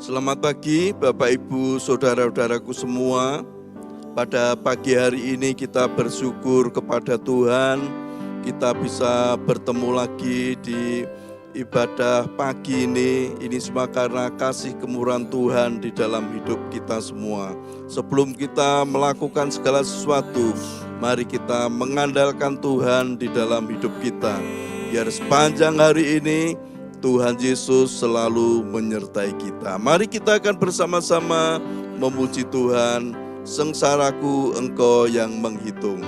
Selamat pagi Bapak Ibu Saudara-saudaraku semua. Pada pagi hari ini kita bersyukur kepada Tuhan, kita bisa bertemu lagi di ibadah pagi ini. Ini semua karena kasih kemurahan Tuhan di dalam hidup kita semua. Sebelum kita melakukan segala sesuatu, mari kita mengandalkan Tuhan di dalam hidup kita. Biar sepanjang hari ini Tuhan Yesus selalu menyertai kita. Mari kita akan bersama-sama memuji Tuhan. Sengsaraku Engkau yang menghitung.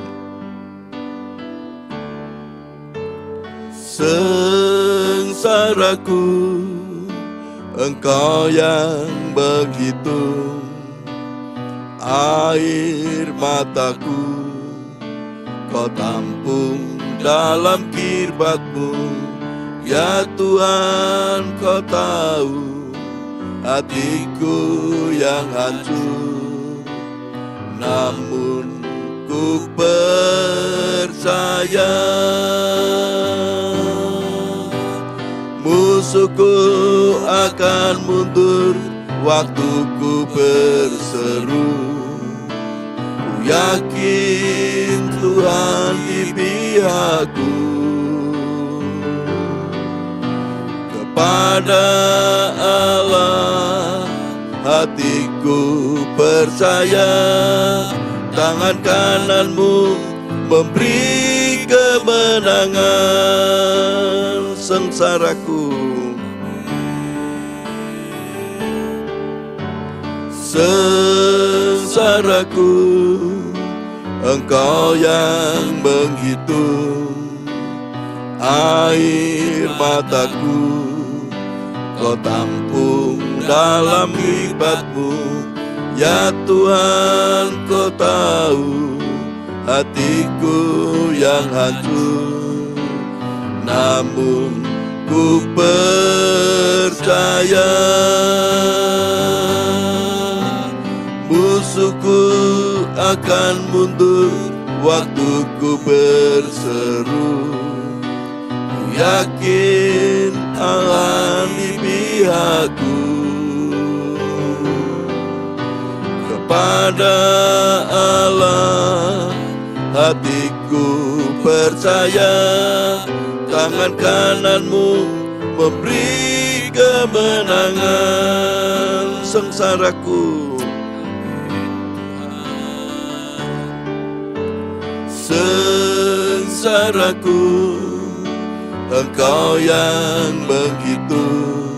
Sengsaraku Engkau yang menghitung. Air mataku Kau tampung dalam kirbat-Mu. Ya Tuhan, Kau tahu hatiku yang hancur, namun ku percaya musuhku akan mundur waktu ku berseru. Ku yakin Tuhan di pihakku. Pada Allah hatiku percaya, tangan kanan-Mu memberi kemenangan. Sengsaraku Engkau yang menghitung. Air mataku Kau tampung dalam kirbat-Mu. Ya Tuhan, Kau tahu hatiku yang hancur, namun ku percaya musuhku akan mundur waktu ku berseru. Ku yakin Allah di pihakku. Kepada Allah hatiku percaya, tangan kanan-Mu memberi kemenangan. Sengsaraku Engkau yang menghitung.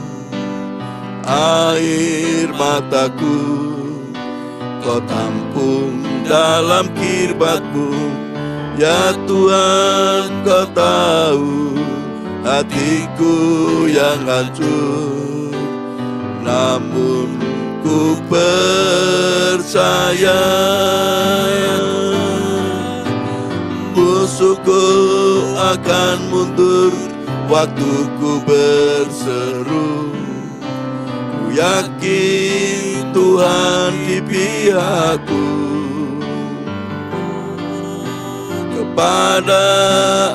Air mataku Kau tampung dalam kirbat-Mu. Ya Tuhan, Kau tahu hatiku yang hancur, namun ku percaya musuhku akan mundur waktu ku berseru. Ku yakin Tuhan di pihakku. Kepada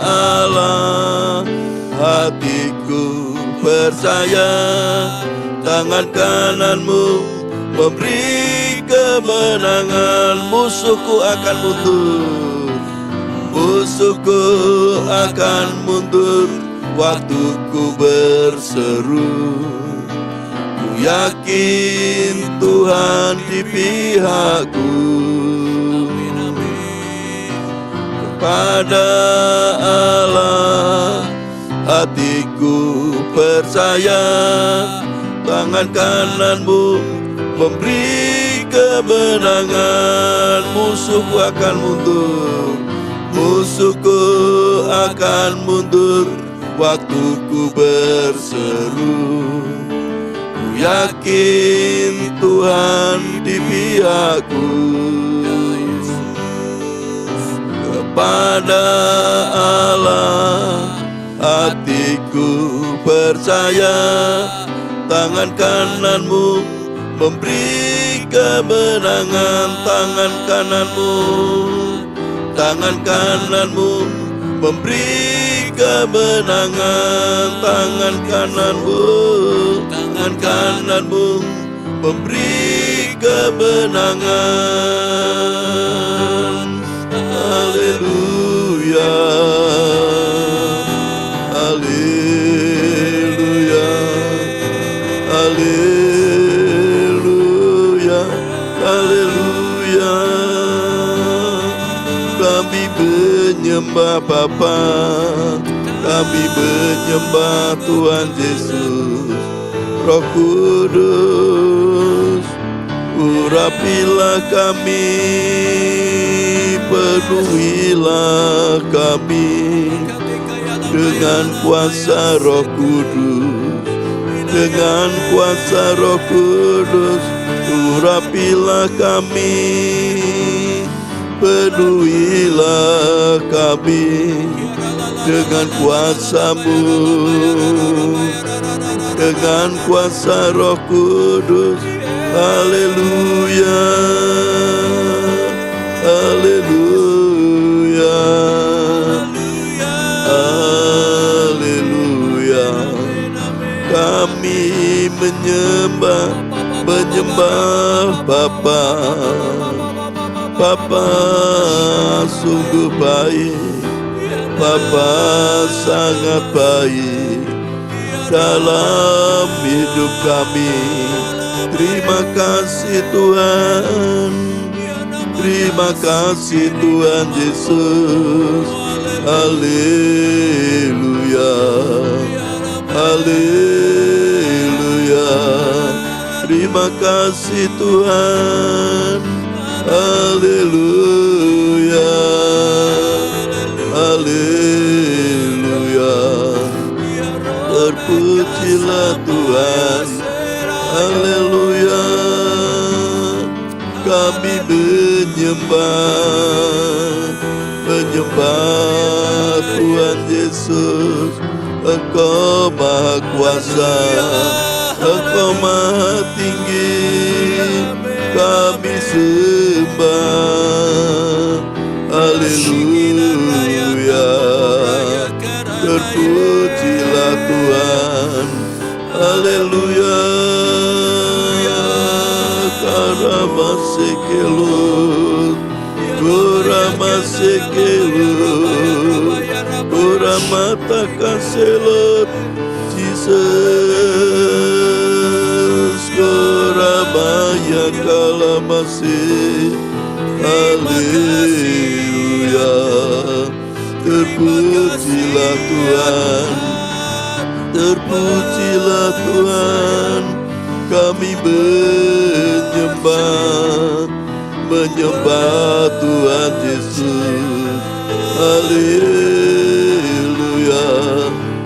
Allah hatiku percaya, tangan kanan-Mu memberi kemenangan. Musuhku akan mundur, musuhku akan mundur waktu ku berseru. Ku yakin Tuhan di pihakku. Kepada Allah hatiku percaya, tangan kanan-Mu memberi kemenangan. Musuhku akan mundur, musuhku akan mundur waktu ku berseru. Ku yakin Tuhan di pihakku. Kepada Allah hatiku percaya, tangan kanan-Mu memberi kemenangan. Tangan kanan-Mu memberi kemenangan. Tangan kananmu memberi kemenangan. Haleluya, haleluya, haleluya, haleluya. Kami menyembah Bapa, kami menyembah Tuhan Yesus. Roh Kudus, urapilah kami, penuhilah kami dengan kuasa Roh Kudus, dengan kuasa Roh Kudus. Urapilah kami, penuhilah kami dengan kuasa-Mu, dengan kuasa Roh Kudus. Haleluya, haleluya, haleluya. Kami menyembah Bapa. Bapa sungguh baik, Bapa sangat baik dalam hidup kami. Terima kasih Tuhan, terima kasih Tuhan Yesus. Haleluya, haleluya. Terima kasih Tuhan. Haleluya, haleluya. Terpujilah Tuhan. Haleluya. Kami menyembah Tuhan Yesus. Engkau Maha Kuasa, Engkau Maha Tinggi. Kami sembah. Haleluya. Terpujilah Tuhan. Haleluya. Karamasekelut, Kuramasekelut, Kuramatakaselut, Jesus, Kuramaya Kalamase. Haleluya. Terpujilah Tuhan, terpujilah Tuhan. Kami menyembah Tuhan Yesus. Haleluya.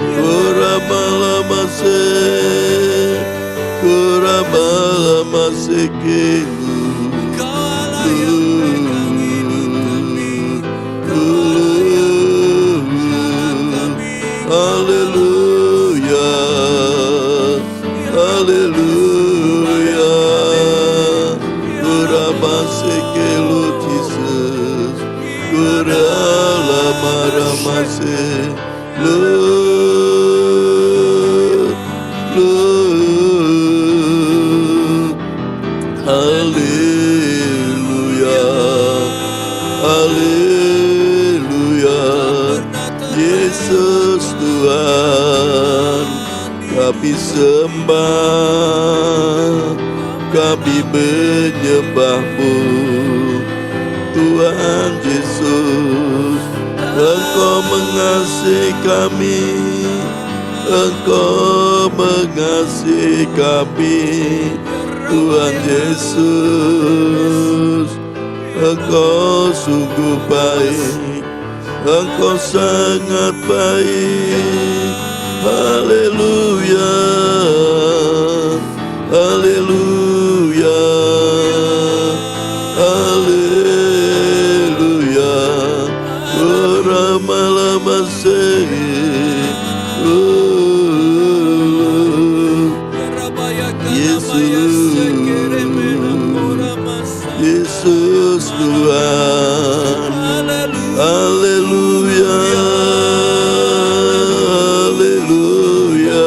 Kuramalamase kelu. Haleluya, haleluya. Kuramasekelu Jesus, kuralamaramase haleluya, haleluya. Yesus Tuhan, kami sembah, kami menyembah-Mu. Tuhan Yesus, Engkau mengasihi kami, Engkau mengasihi kami. Tuhan Yesus, Engkau sungguh baik, Engkau sangat baik. Haleluya, haleluya, haleluya. Kuramalamase, Yesus Tuhan. Haleluya, haleluya.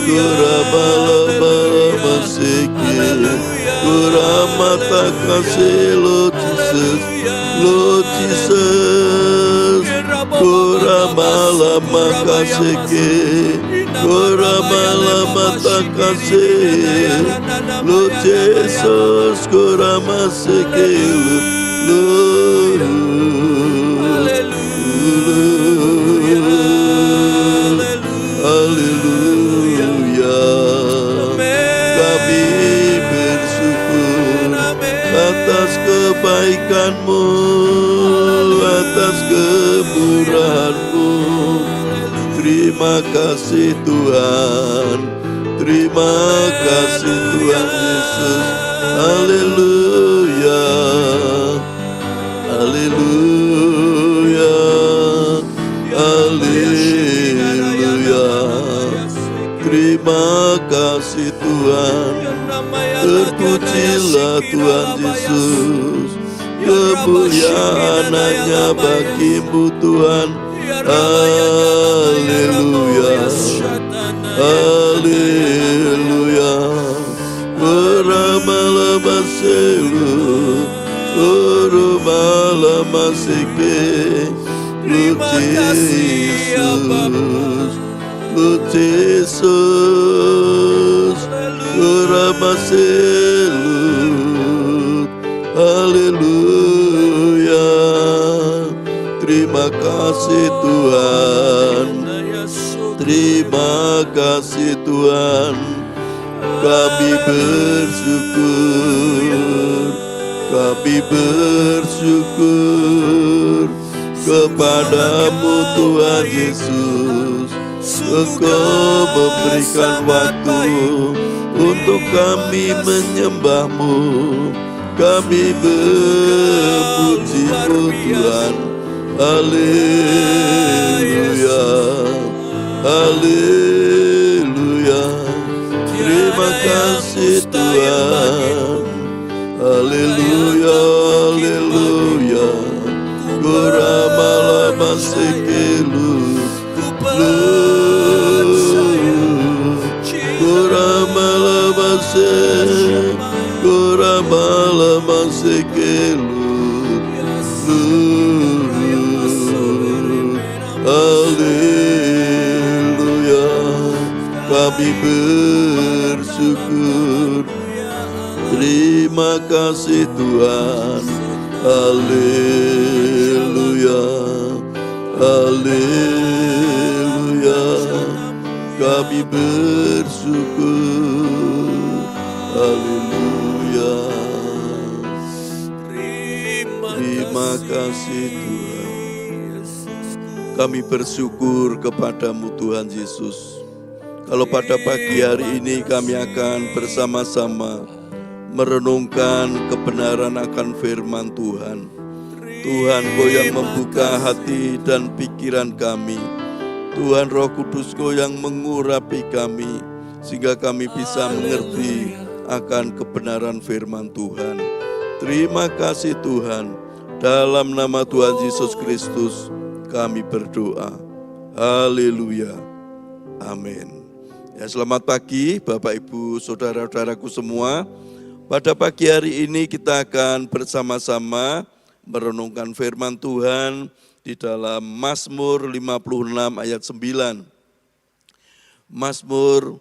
Kuramalamase. Kuramata kasih Lord Jesus, Lord Jesus. Kuramalama kasih ke, Kuramalama takasih Lord Jesus, Kuramase ke Lord. Haleluya. Kami bersyukur atas kebaikan-Mu, atas kemurahan-Mu. Terima kasih Tuhan, terima kasih Tuhan Yesus. Haleluya, haleluya, haleluya. Terima kasih Tuhan, terpujilah Tuhan Yesus. Kemuliaan hanya bagi-Mu Tuhan. Haleluya, haleluya. Beramalamasilu, beramalamasiku, Lord Jesus, beramasilu. Haleluya. Terima kasih Tuhan, terima kasih Tuhan. Kami bersyukur, kami bersyukur kepadamu Tuhan Yesus. Engkau memberikan waktu untuk kami menyembah-Mu. Kami memuji-Mu Tuhan. Haleluya, haleluya. Terima kasih Tuhan. Haleluya, haleluya. Kuramalamansekelu, kuramalamansekelu. Haleluya, kami bersyukur. Terima kasih Tuhan. Haleluya, haleluya, kami bersyukur. Haleluya. Terima kasih Tuhan. Kami bersyukur kepadamu Tuhan Yesus. Kalau pada pagi hari ini kami akan bersama-sama merenungkan kebenaran akan firman Tuhan. Tuhan, Kau yang membuka hati dan pikiran kami. Tuhan, Roh Kudus Kau yang mengurapi kami, sehingga kami bisa mengerti akan kebenaran firman Tuhan. Terima kasih Tuhan. Dalam nama Tuhan Yesus Kristus kami berdoa. Haleluya. Amin. Ya, selamat pagi Bapak Ibu Saudara-saudaraku semua. Pada pagi hari ini kita akan bersama-sama merenungkan firman Tuhan di dalam Mazmur 56 ayat 9. Mazmur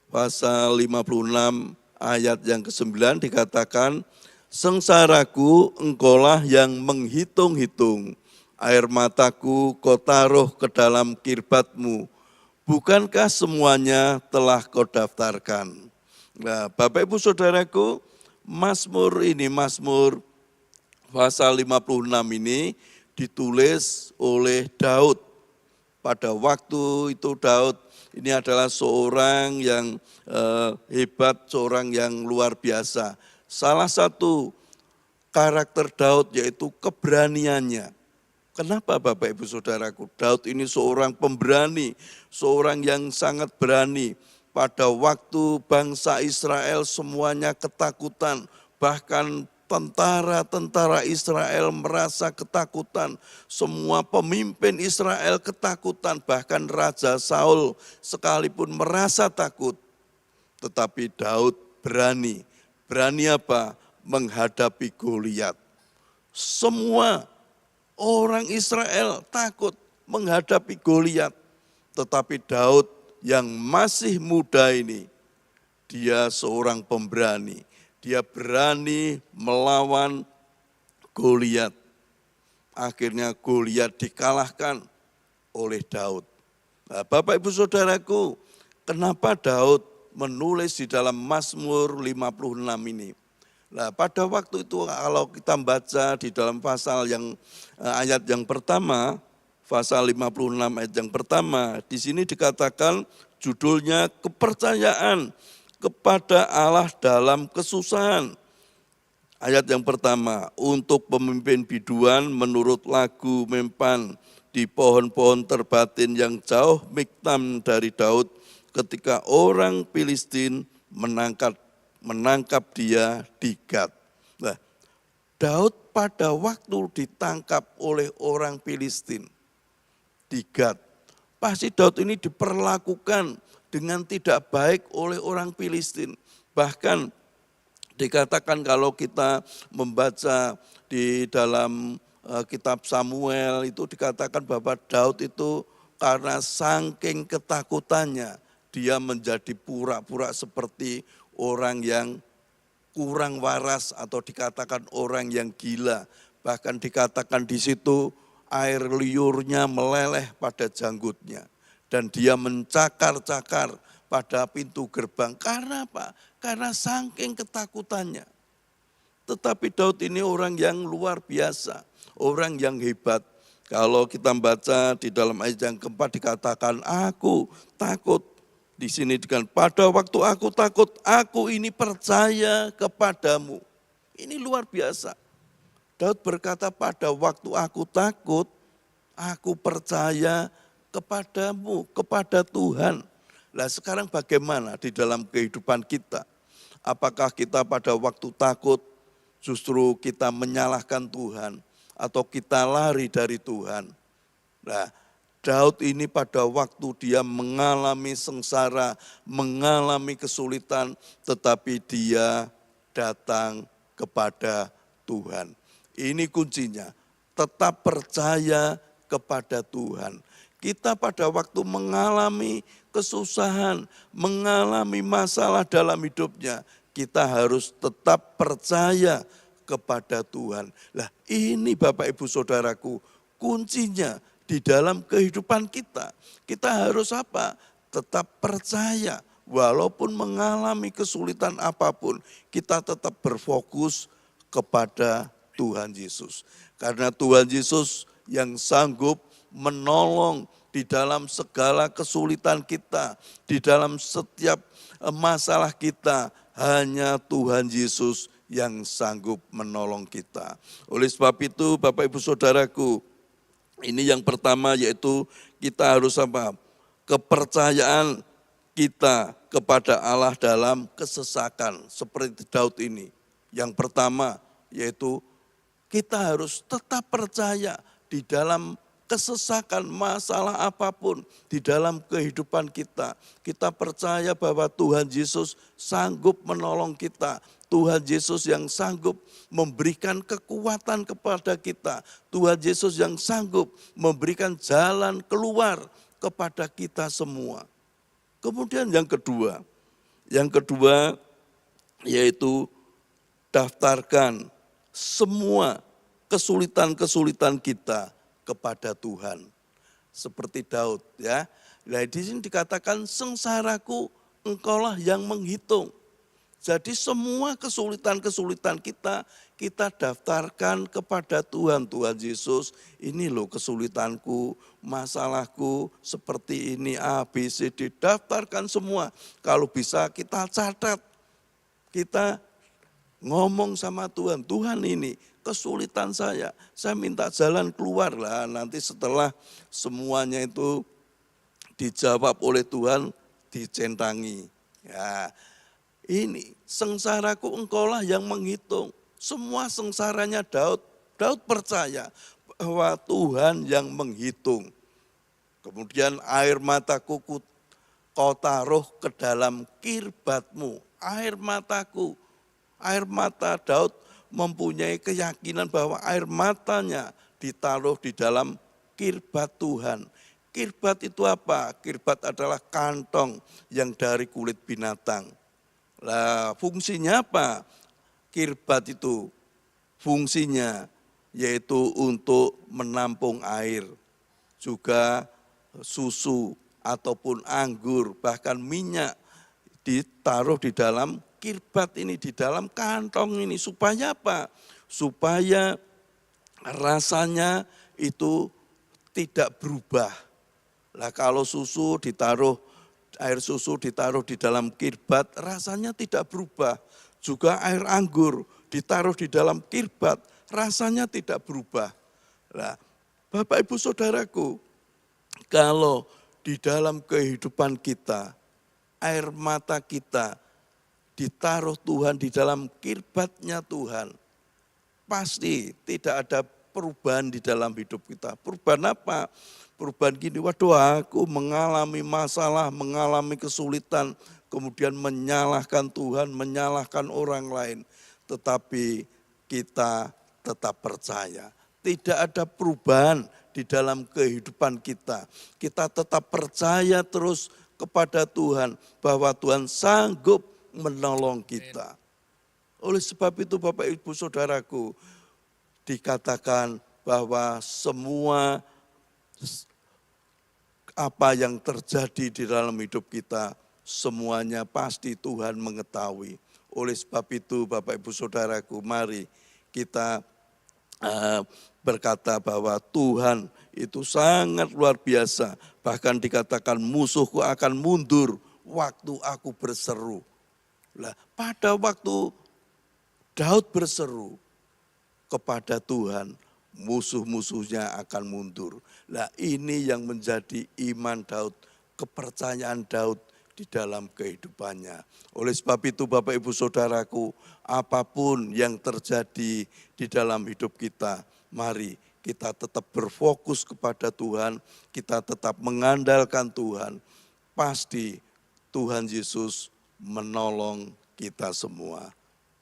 pasal 56 ayat yang ke-9 dikatakan, sengsaraku engkaulah yang menghitung-hitung, air mataku Kau taruh ke dalam kirbat-Mu, bukankah semuanya telah Kau daftarkan? Nah, Bapak Ibu Saudaraku, Mazmur ini, Mazmur pasal 56 ini ditulis oleh Daud. Pada waktu itu Daud ini adalah seorang yang hebat, seorang yang luar biasa. Salah satu karakter Daud yaitu keberaniannya. Kenapa Bapak Ibu Saudaraku? Daud ini seorang pemberani, seorang yang sangat berani. Pada waktu bangsa Israel semuanya ketakutan, bahkan tentara-tentara Israel merasa ketakutan, semua pemimpin Israel ketakutan, bahkan Raja Saul sekalipun merasa takut. Tetapi Daud berani, Berani apa? Menghadapi Goliat. Semua orang Israel takut menghadapi Goliat. Tetapi Daud yang masih muda ini, dia seorang pemberani. Dia berani melawan Goliat. Akhirnya Goliat dikalahkan oleh Daud. Nah, Bapak Ibu Saudaraku, kenapa Daud menulis di dalam Mazmur 56 ini? Nah, pada waktu itu kalau kita baca di dalam pasal yang ayat yang pertama, pasal 56 ayat yang pertama, di sini dikatakan judulnya kepercayaan kepada Allah dalam kesusahan. Ayat yang pertama, untuk pemimpin biduan menurut lagu mempan di pohon-pohon terbatin yang jauh Miktam dari Daud ketika orang Filistin menangkap dia di Gat. Nah, Daud pada waktu ditangkap oleh orang Filistin di Gat, pasti Daud ini diperlakukan dengan tidak baik oleh orang Filistin. Bahkan dikatakan kalau kita membaca di dalam kitab Samuel itu dikatakan bahwa Daud itu karena saking ketakutannya dia menjadi pura-pura seperti orang yang kurang waras atau dikatakan orang yang gila. Bahkan dikatakan di situ air liurnya meleleh pada janggutnya dan dia mencakar-cakar pada pintu gerbang. Karena apa? Karena saking ketakutannya. Tetapi Daud ini orang yang luar biasa, orang yang hebat. Kalau kita baca di dalam ayat yang keempat dikatakan, aku takut. Di sini dengan pada waktu aku takut, aku ini percaya kepadamu. Ini luar biasa. Daud berkata pada waktu aku takut, aku percaya kepadamu, kepada Tuhan. Nah sekarang bagaimana di dalam kehidupan kita? Apakah kita pada waktu takut justru kita menyalahkan Tuhan atau kita lari dari Tuhan? Nah Daud ini pada waktu dia mengalami sengsara, mengalami kesulitan, tetapi dia datang kepada Tuhan. Ini kuncinya, tetap percaya kepada Tuhan. Kita pada waktu mengalami kesusahan, mengalami masalah dalam hidupnya, kita harus tetap percaya kepada Tuhan. Nah ini Bapak Ibu Saudaraku, kuncinya di dalam kehidupan kita. Kita harus apa? Tetap percaya, walaupun mengalami kesulitan apapun, kita tetap berfokus kepada Tuhan Yesus. Karena Tuhan Yesus yang sanggup menolong di dalam segala kesulitan kita, di dalam setiap masalah kita, hanya Tuhan Yesus yang sanggup menolong kita. Oleh sebab itu Bapak Ibu Saudaraku, ini yang pertama yaitu kita harus apa? Kepercayaan kita kepada Allah dalam kesesakan seperti Daud ini. Yang pertama yaitu kita harus tetap percaya di dalam kesesakan masalah apapun di dalam kehidupan kita. Kita percaya bahwa Tuhan Yesus sanggup menolong kita. Tuhan Yesus yang sanggup memberikan kekuatan kepada kita. Tuhan Yesus yang sanggup memberikan jalan keluar kepada kita semua. Kemudian yang kedua yaitu daftarkan semua kesulitan-kesulitan kita kepada Tuhan. Seperti Daud ya. Nah di sini dikatakan sengsaraku engkaulah yang menghitung. Jadi semua kesulitan-kesulitan kita daftarkan kepada Tuhan. Tuhan Yesus, ini loh kesulitanku, masalahku seperti ini A, B, C, D. Daftarkan semua. Kalau bisa kita catat, kita ngomong sama Tuhan, Tuhan ini kesulitan saya minta jalan keluar lah. Nanti setelah semuanya itu dijawab oleh Tuhan, dicentangi. Ya, ini sengsaraku engkaulah yang menghitung. Semua sengsaranya Daud percaya bahwa Tuhan yang menghitung. Kemudian air mataku kau taruh ke dalam kirbatmu. Air mataku Air mata Daud mempunyai keyakinan bahwa air matanya ditaruh di dalam kirbat Tuhan. Kirbat itu apa? Kirbat adalah kantong yang dari kulit binatang. Nah, fungsinya apa? Kirbat itu fungsinya yaitu untuk menampung air, juga susu ataupun anggur, bahkan minyak ditaruh di dalam kirbat ini, di dalam kantong ini. Supaya apa? Supaya rasanya itu tidak berubah. Lah kalau air susu ditaruh di dalam kirbat, rasanya tidak berubah. Juga air anggur ditaruh di dalam kirbat, rasanya tidak berubah. Nah, Bapak Ibu Saudaraku, kalau di dalam kehidupan kita, air mata kita ditaruh Tuhan di dalam kirbatnya Tuhan, pasti tidak ada perubahan di dalam hidup kita. Perubahan apa? Perubahan gini, waduh aku mengalami masalah, mengalami kesulitan, kemudian menyalahkan Tuhan, menyalahkan orang lain. Tetapi kita tetap percaya. Tidak ada perubahan di dalam kehidupan kita. Kita tetap percaya terus kepada Tuhan bahwa Tuhan sanggup menolong kita. Oleh sebab itu Bapak Ibu Saudaraku, dikatakan bahwa semua apa yang terjadi di dalam hidup kita, semuanya pasti Tuhan mengetahui. Oleh sebab itu Bapak Ibu Saudaraku, mari kita berkata bahwa Tuhan itu sangat luar biasa. Bahkan dikatakan musuhku akan mundur waktu aku berseru. Lah, pada waktu Daud berseru kepada Tuhan, musuh-musuhnya akan mundur. Lah, ini yang menjadi iman Daud, kepercayaan Daud di dalam kehidupannya. Oleh sebab itu Bapak Ibu Saudaraku, apapun yang terjadi di dalam hidup kita, mari kita tetap berfokus kepada Tuhan, kita tetap mengandalkan Tuhan. Pasti Tuhan Yesus menolong kita semua.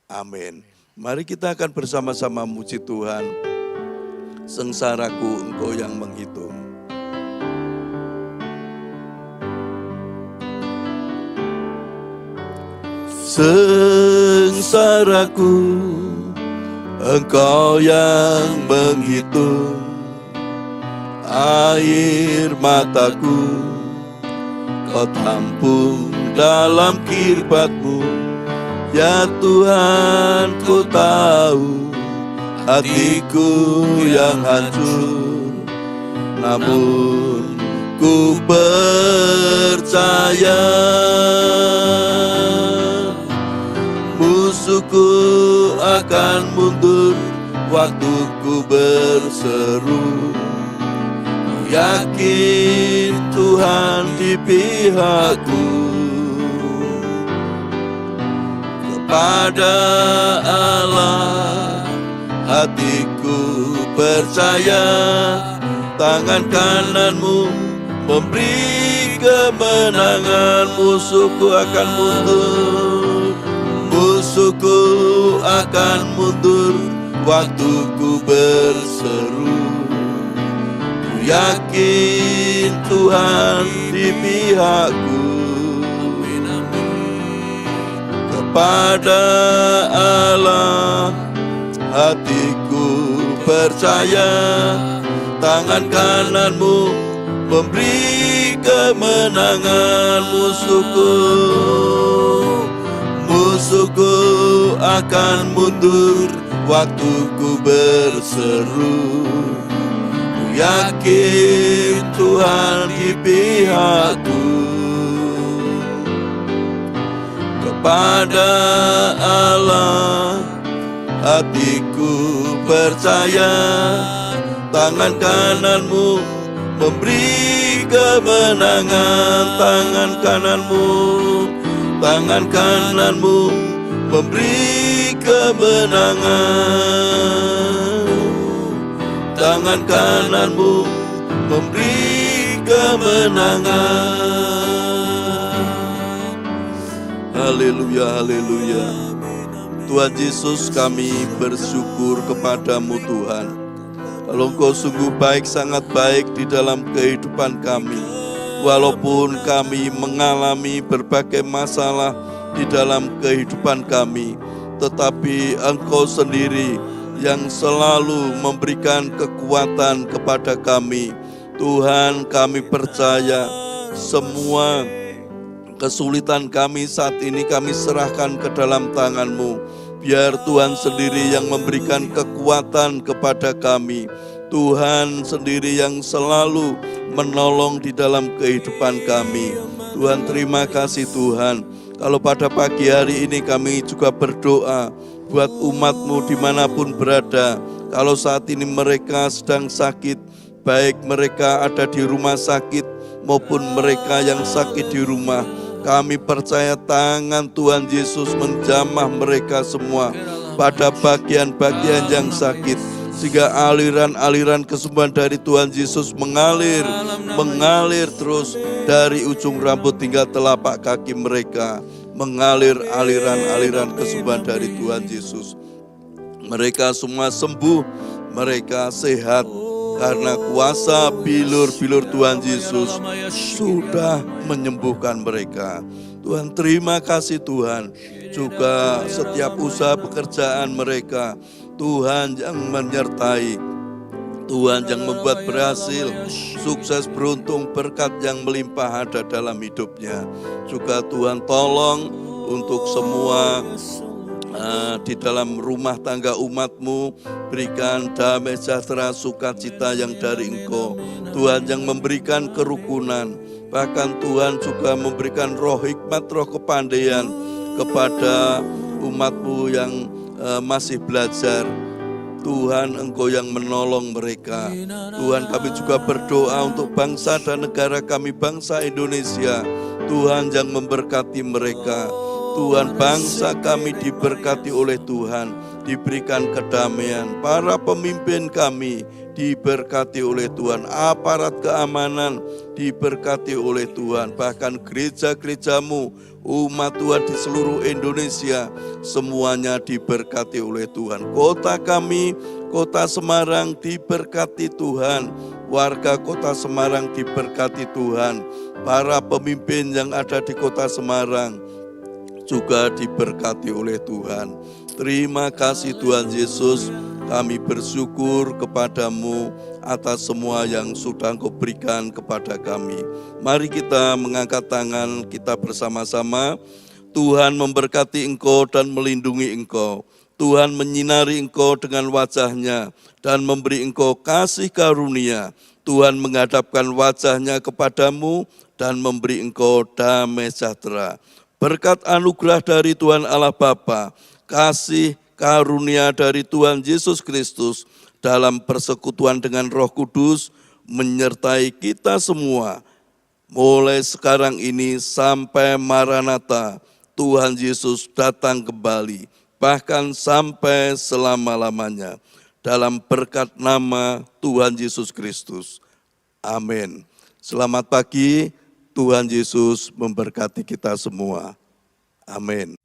Amin. Mari kita akan bersama-sama muji Tuhan. Sengsaraku Engkau yang menghitung. Sengsaraku Engkau yang menghitung, air mataku Kau tampung dalam kirbat-Mu. Ya Tuhan, Ku tahu hatiku yang hancur, namun Ku percaya musuhku akan mundur waktu Ku berseru. Ku yakin Tuhan di pihakku. Kepada Allah hatiku percaya, tangan kanan-Mu memberi kemenangan. Musuhku akan mundur, musuhku akan mundur waktu Ku berseru. Ku yakin Tuhan di pihakku. Kepada Allah hatiku percaya, tangan kanan-Mu memberi kemenangan. Musuhku akan mundur waktu Ku berseru. Ku yakin Tuhan di pihakku. Kepada Allah hatiku percaya, tangan kanan-Mu memberi kemenangan. Tangan kanan-Mu memberi kemenangan. Tangan kanan-Mu memberi kemenangan. Haleluya, haleluya. Tuhan Yesus, kami bersyukur kepadamu Tuhan. Kalau Engkau sungguh baik, sangat baik di dalam kehidupan kami. Walaupun kami mengalami berbagai masalah di dalam kehidupan kami, tetapi Engkau sendiri yang selalu memberikan kekuatan kepada kami. Tuhan, kami percaya semua kesulitan kami saat ini kami serahkan ke dalam tangan-Mu. Biar Tuhan sendiri yang memberikan kekuatan kepada kami. Tuhan sendiri yang selalu menolong di dalam kehidupan kami. Tuhan, terima kasih Tuhan. Kalau pada pagi hari ini kami juga berdoa buat umat-Mu dimanapun berada. Kalau saat ini mereka sedang sakit, baik mereka ada di rumah sakit maupun mereka yang sakit di rumah, kami percaya tangan Tuhan Yesus menjamah mereka semua pada bagian-bagian yang sakit, sehingga aliran-aliran kesembuhan dari Tuhan Yesus mengalir terus dari ujung rambut hingga telapak kaki mereka, mengalir aliran-aliran kesembuhan dari Tuhan Yesus. Mereka semua sembuh, mereka sehat, karena kuasa bilur-bilur Tuhan Yesus sudah menyembuhkan mereka. Tuhan, terima kasih Tuhan. Juga setiap usaha pekerjaan mereka, Tuhan yang menyertai, Tuhan yang membuat berhasil, sukses, beruntung, berkat yang melimpah ada dalam hidupnya. Juga Tuhan tolong untuk semua di dalam rumah tangga umat-Mu, berikan damai sejahtera, sukacita yang dari Engkau. Tuhan yang memberikan kerukunan, bahkan Tuhan juga memberikan roh hikmat, roh kepandaian kepada umat-Mu yang masih belajar. Tuhan, Engkau yang menolong mereka. Tuhan, kami juga berdoa untuk bangsa dan negara kami, bangsa Indonesia. Tuhan yang memberkati mereka. Tuhan, bangsa kami diberkati oleh Tuhan, diberikan kedamaian. Para pemimpin kami diberkati oleh Tuhan, aparat keamanan diberkati oleh Tuhan. Bahkan gereja-gereja-Mu, umat Tuhan di seluruh Indonesia, semuanya diberkati oleh Tuhan. Kota kami, Kota Semarang diberkati Tuhan. Warga Kota Semarang diberkati Tuhan. Para pemimpin yang ada di Kota Semarang juga diberkati oleh Tuhan. Terima kasih Tuhan Yesus, kami bersyukur kepadamu atas semua yang sudah Engkau berikan kepada kami. Mari kita mengangkat tangan kita bersama-sama. Tuhan memberkati engkau dan melindungi engkau. Tuhan menyinari engkau dengan wajah-Nya dan memberi engkau kasih karunia. Tuhan menghadapkan wajah-Nya kepadamu dan memberi engkau damai sejahtera. Berkat anugerah dari Tuhan Allah Bapa, kasih karunia dari Tuhan Yesus Kristus dalam persekutuan dengan Roh Kudus menyertai kita semua. Mulai sekarang ini sampai Maranatha, Tuhan Yesus datang kembali, bahkan sampai selama-lamanya. Dalam berkat nama Tuhan Yesus Kristus. Amin. Selamat pagi. Tuhan Yesus memberkati kita semua. Amin.